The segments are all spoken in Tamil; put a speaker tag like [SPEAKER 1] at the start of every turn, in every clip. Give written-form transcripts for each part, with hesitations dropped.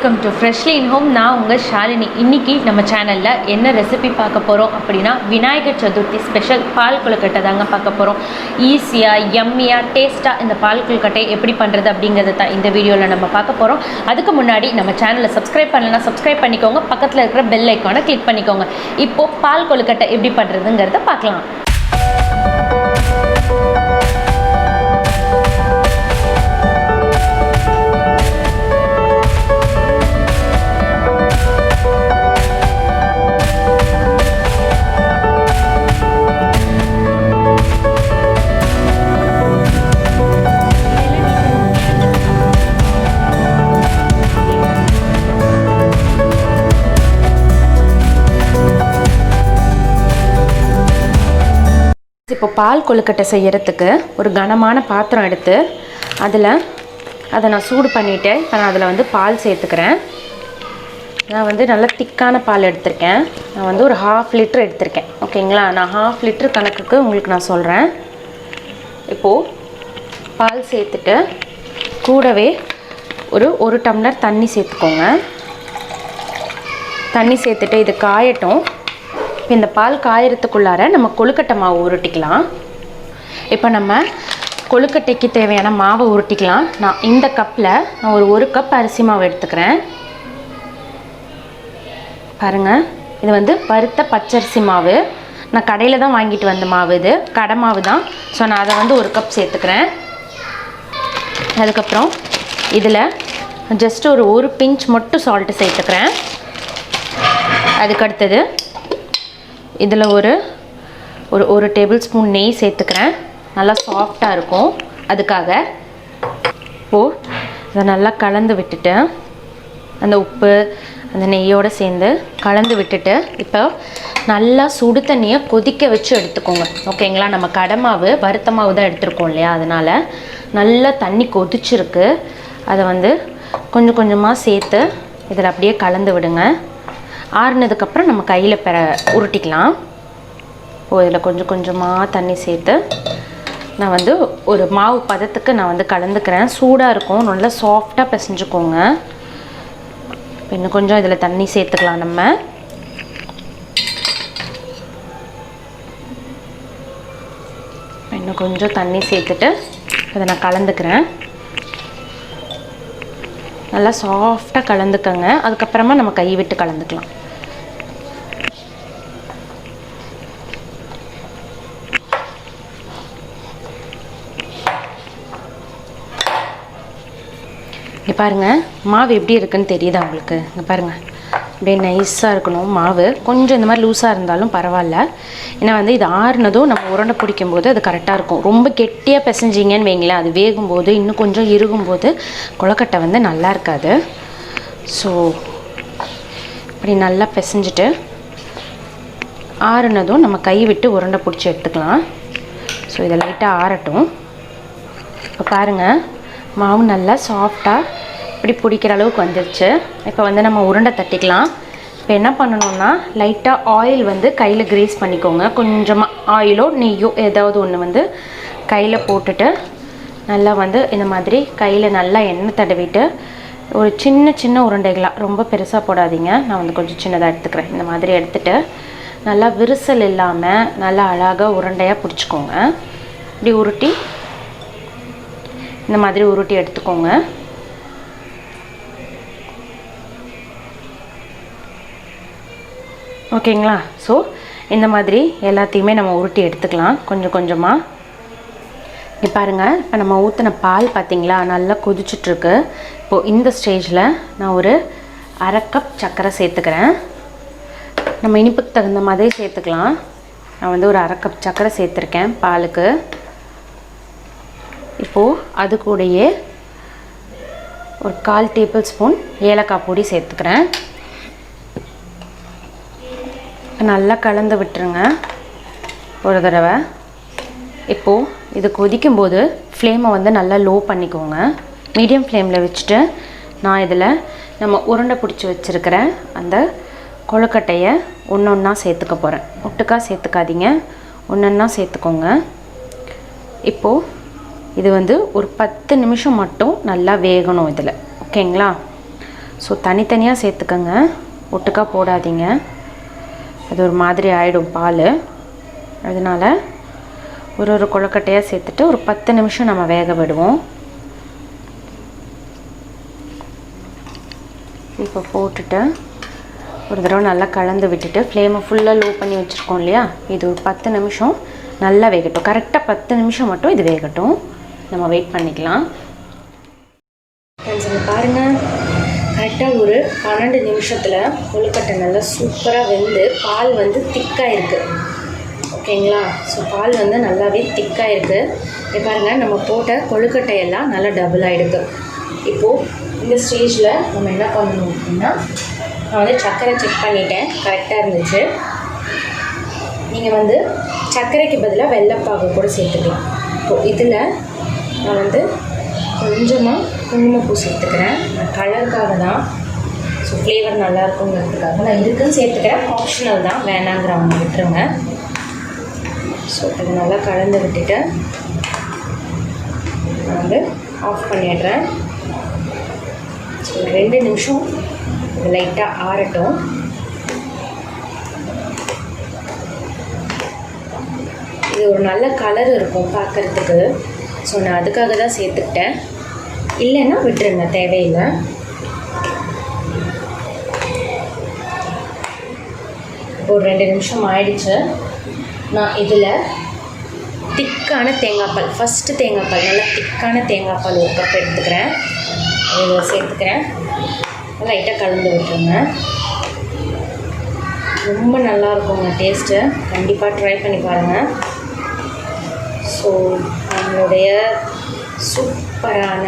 [SPEAKER 1] Welcome to Freshlyinhome. நான் உங்கள் ஷாலினி. இன்றைக்கி நம்ம சேனலில் என்ன ரெசிபி பார்க்க போகிறோம் அப்படின்னா விநாயகர் சதுர்த்தி ஸ்பெஷல் பால் கொழுக்கட்டை தாங்க பார்க்க போகிறோம். ஈஸியாக யம்மியாக டேஸ்ட்டாக இந்த பால் கொழுக்கட்டை எப்படி பண்ணுறது அப்படிங்கிறத தான் இந்த வீடியோவில் நம்ம பார்க்க போகிறோம். அதுக்கு முன்னாடி நம்ம சேனலை சப்ஸ்கிரைப் பண்ணலைன்னா சப்ஸ்கிரைப் பண்ணிக்கோங்க, பக்கத்தில் இருக்கிற பெல் ஐக்கானை கிளிக் பண்ணிக்கோங்க. இப்போது பால் கொழுக்கட்டை எப்படி பண்ணுறதுங்கிறத பார்க்கலாம். இப்போ பால் கொழுக்கட்டை செய்கிறதுக்கு ஒரு கனமான பாத்திரம் எடுத்து அதை நான் சூடு பண்ணிவிட்டு இப்போ நான் அதில் பால் சேர்த்துக்கிறேன். நான் நல்ல திக்கான பால் எடுத்திருக்கேன். நான் ஒரு 1/2 லிட்டர் எடுத்திருக்கேன். ஓகேங்களா, நான் 1/2 லிட்டர் கணக்குக்கு உங்களுக்கு நான் சொல்கிறேன். இப்போது பால் சேர்த்துட்டு கூடவே ஒரு டம்ளர் தண்ணி சேர்த்துக்கோங்க. தண்ணி சேர்த்துட்டு இது காயட்டும். இந்த பால் காயறதுக்குள்ளார நம்ம கொழுக்கட்டை மாவு உருட்டிக்கலாம். இப்போ நம்ம கொழுக்கட்டைக்கு தேவையான மாவை உருட்டிக்கலாம். நான் இந்த கப்பில் நான் ஒரு கப் அரிசி மாவு எடுத்துக்கிறேன். பாருங்கள், இது வறுத்த பச்சரிசி மாவு. நான் கடையில் தான் வாங்கிட்டு வந்த மாவு, இது கடை மாவு தான். ஸோ நான் அதை 1 கப் சேர்த்துக்கிறேன். அதுக்கப்புறம் இதில் ஜஸ்ட் ஒரு பிஞ்ச் மட்டும் சால்ட்டு சேர்த்துக்கிறேன். அதுக்கடுத்தது இதில் ஒரு டேபிள் ஸ்பூன் நெய் சேர்த்துக்கிறேன். நல்லா சாஃப்டாக இருக்கும் அதுக்காக. இப்போது இதை நல்லா கலந்து விட்டுட்டு அந்த உப்பு அந்த நெய்யோடு சேர்ந்து கலந்து விட்டுட்டு இப்போ நல்லா சுடு தண்ணியை கொதிக்க வச்சு எடுத்துக்கோங்க. ஓகேங்களா, நம்ம கடை மாவு வறுத்த மாவு தான் எடுத்துருக்கோம் இல்லையா, அதனால் நல்லா தண்ணி கொதிச்சிருக்கு. அதை கொஞ்சம் கொஞ்சமாக சேர்த்து இதில் அப்படியே கலந்து விடுங்க. ஆறுனதுக்கப்புறம் நம்ம கையில் உருட்டிக்கலாம். இதில் கொஞ்சம் கொஞ்சமாக தண்ணி சேர்த்து நான் ஒரு மாவு பதத்துக்கு நான் கலந்துக்கிறேன். சூடாக இருக்கும், நல்லா சாஃப்டாக பிசைஞ்சுக்கோங்க. இன்னும் கொஞ்சம் இதில் தண்ணி சேர்த்துக்கலாம். நம்ம இன்னும் கொஞ்சம் தண்ணி சேர்த்துட்டு அதை நான் கலந்துக்கிறேன். நல்லா சாஃப்டாக கலந்துக்கங்க. அதுக்கப்புறமா நம்ம கை விட்டு கலந்துக்கலாம். இங்கே பாருங்கள், மாவு எப்படி இருக்குன்னு தெரியுதா உங்களுக்கு? இங்கே பாருங்கள், அப்படியே நைஸாக இருக்கணும் மாவு. கொஞ்சம் இந்த மாதிரி லூஸாக இருந்தாலும் பரவாயில்ல. ஏன்னா இது ஆறுனதும் நம்ம உருண்டை பிடிக்கும்போது அது கரெக்டாக இருக்கும். ரொம்ப கெட்டியாக பிசைஞ்சிங்கன்னு வைங்களேன், அது வேகும்போது இன்னும் கொஞ்சம் இறுகும்போது கொழுக்கட்டை நல்லா இருக்காது. ஸோ இப்படி நல்லா பிசைஞ்சிட்டு ஆறுனதும் நம்ம கை விட்டு உருண்டை பிடிச்சி எடுத்துக்கலாம். ஸோ இதை லைட்டாக ஆறட்டும். இப்போ பாருங்கள், மாவு நல்லா சாஃப்டாக இப்படி பிடிக்கிற அளவுக்கு வந்துடுச்சு. இப்போ நம்ம உருண்டை தட்டிக்கலாம். இப்போ என்ன பண்ணணும்னா லைட்டாக ஆயில் கையில் கிரீஸ் பண்ணிக்கோங்க. கொஞ்சமாக ஆயிலோ நெய்யோ ஏதாவது ஒன்று கையில் போட்டுட்டு நல்லா இந்த மாதிரி கையில் நல்லா எண்ணெய் தடவிட்டு ஒரு சின்ன சின்ன உருண்டைகளாக, ரொம்ப பெருசாக போடாதீங்க. நான் கொஞ்சம் சின்னதாக எடுத்துக்கிறேன். இந்த மாதிரி எடுத்துகிட்டு நல்லா விரிசல் இல்லாமல் நல்லா அழகாக உருண்டையாக பிடிச்சிக்கோங்க. இப்படி உருட்டி இந்த மாதிரி உருட்டி எடுத்துக்கோங்க. ஓகேங்களா, ஸோ இந்த மாதிரி எல்லாத்தையுமே நம்ம உருட்டி எடுத்துக்கலாம் கொஞ்சம் கொஞ்சமாக. இப்போ பாருங்கள், இப்போ நம்ம ஊற்றின பால் பார்த்திங்களா நல்லா கொதிச்சிட்ருக்கு. இப்போது இந்த ஸ்டேஜில் நான் ஒரு 1/2 கப் சர்க்கரை சேர்த்துக்கிறேன். நம்ம இனிப்புக்கு தகுந்த மாதிரி சேர்த்துக்கலாம். நான் ஒரு 1/2 கப் சர்க்கரை சேர்த்துருக்கேன் பாலுக்கு. இப்போது அது கூடயே ஒரு 1/4 டேபிள் ஸ்பூன் ஏலக்காய் பொடி சேர்த்துக்கிறேன். நல்லா கலந்து விட்டுருங்க ஒரு தடவை. இப்போது இது கொதிக்கும்போது ஃப்ளேமை நல்லா லோ பண்ணிக்கோங்க. மீடியம் ஃப்ளேமில் வச்சுட்டு நான் இதில் நம்ம உருண்டை பிடிச்சி வச்சுருக்கிற அந்த கொழுக்கட்டையை ஒன்றா சேர்த்துக்க போகிறேன். ஒட்டுக்கா சேர்த்துக்காதீங்க, ஒன்றா சேர்த்துக்கோங்க. இப்போது இது ஒரு 10 நிமிஷம் மட்டும் நல்லா வேகணும் இதில். ஓகேங்களா, ஸோ தனித்தனியாக சேர்த்துக்கங்க, ஒட்டுக்கா போடாதீங்க, அது ஒரு மாதிரி ஆகிடும் பால். அதனால் ஒரு கொழுக்கட்டையாக சேர்த்துட்டு ஒரு 10 நிமிஷம் நம்ம வேக விடுவோம். இப்போ போட்டுட்டு ஒரு தடவை நல்லா கலந்து விட்டுட்டு ஃப்ளேமை ஃபுல்லாக லோ பண்ணி வச்சுருக்கோம் இல்லையா, இது ஒரு 10 நிமிஷம் நல்லா வேகட்டும். கரெக்டாக 10 நிமிஷம் மட்டும் இது வேகட்டும், நம்ம வெயிட் பண்ணிக்கலாம். பாருங்கள், கரெக்டாக ஒரு 12 நிமிஷத்தில் கொழுக்கட்டை நல்லா சூப்பராக வெந்து பால் வந்து திக்காக இருக்குது. ஓகேங்களா? ஸோ பால் வந்து நல்லாவே திக்காக இருக்குது. இப்போ பாருங்கள், நம்ம போட்ட கொழுக்கட்டையெல்லாம் நல்லா டபுள் ஆகிடுது. இப்போது இந்த ஸ்டேஜில் நம்ம என்ன பண்ணணும் அப்படின்னா, நான் வந்து சர்க்கரை செக் பண்ணிட்டேன், கரெக்டாக இருந்துச்சு. நீங்கள் வந்து சர்க்கரைக்கு பதிலாக வெள்ளைப்பாகு கூட சேர்த்துக்கலாம். இப்போது இதில் நான் வந்து கொஞ்சமாக குங்குமப்பூ சேர்த்துக்கிறேன், கலருக்காக தான். ஸோ ஃப்ளேவர் நல்லா இருக்குங்கிறதுக்காக நான் இதுக்குன்னு சேர்த்துக்கிறேன், ஆப்ஷனல் தான், வேணாங்கிறவங்க விட்டுருங்க. ஸோ இது நல்லா கலந்து விட்டுட்டு நான் வந்து ஆஃப் பண்ணிடுறேன். ஸோ 2 நிமிஷம் இது லைட்டாக ஆறட்டும். இது ஒரு நல்ல கலர் இருக்கும் பார்க்குறதுக்கு. ஸோ நான் அதுக்காக தான் சேர்த்துக்கிட்டேன், இல்லைன்னா விட்டுருங்க, தேவையில்லை. ஒரு 2 நிமிஷம் ஆயிடுச்சு. நான் இதில் திக்கான தேங்காய் பால், ஃபஸ்ட்டு தேங்காய் பால், நல்லா திக்கான தேங்காய் பால் 1 கப் எடுத்துக்கிறேன். இதில் சேர்த்துக்கிறேன், லைட்டாக கலந்து விட்டுருங்க. ரொம்ப நல்லாயிருக்குங்க டேஸ்ட்டு, கண்டிப்பாக ட்ரை பண்ணி பாருங்கள். ஸோ நம்மளுடைய சூப்பரான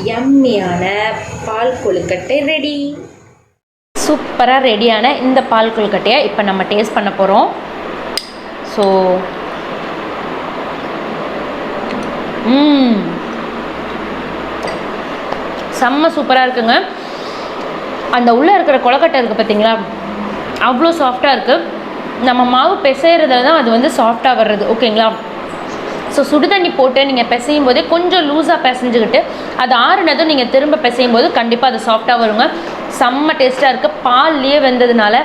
[SPEAKER 1] யம்மியான பால் கொழுக்கட்டை ரெடி. சூப்பராக ரெடியான இந்த பால் கொழுக்கட்டையை இப்போ நம்ம டேஸ்ட் பண்ண போகிறோம். ஸோ செம்ம சூப்பராக இருக்குங்க. அந்த உள்ளே இருக்கிற கொழுக்கட்டை இருக்குது பார்த்தீங்களா, அவ்வளோ சாஃப்டாக இருக்குது. நம்ம மாவு பிசைகிறதுல தான் அது வந்து சாஃப்டாக வர்றது. ஓகேங்களா? ஸோ சுடுதண்ணி போட்டு நீங்கள் பிசையும் போதே கொஞ்சம் லூஸாக பிசைஞ்சுக்கிட்டு அது ஆறுனதும் நீங்கள் திரும்ப பிசையும் போது கண்டிப்பாக அது சாஃப்டாக வருங்க. செம்ம டேஸ்ட்டாக இருக்குது, பால்லையே வெந்ததுனால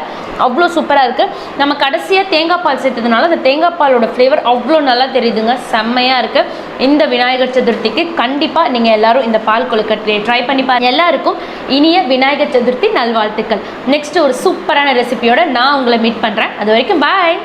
[SPEAKER 1] அவ்வளோ சூப்பராக இருக்குது. நம்ம கடைசியாக தேங்காய் பால் சேர்த்ததுனால அந்த தேங்காய் பாலோட ஃப்ளேவர் அவ்வளோ நல்லா தெரியுதுங்க, செம்மையாக இருக்குது. இந்த விநாயகர் சதுர்த்திக்கு கண்டிப்பாக நீங்கள் எல்லோரும் இந்த பால் கொழுக்கட்டையை ட்ரை பண்ணி பாருங்கள். எல்லாருக்கும் இனிய விநாயகர் சதுர்த்தி நல்வாழ்த்துக்கள். நெக்ஸ்ட்டு ஒரு சூப்பரான ரெசிபியோட நான் உங்களை மீட் பண்ணுறேன். அது வரைக்கும் பாய்.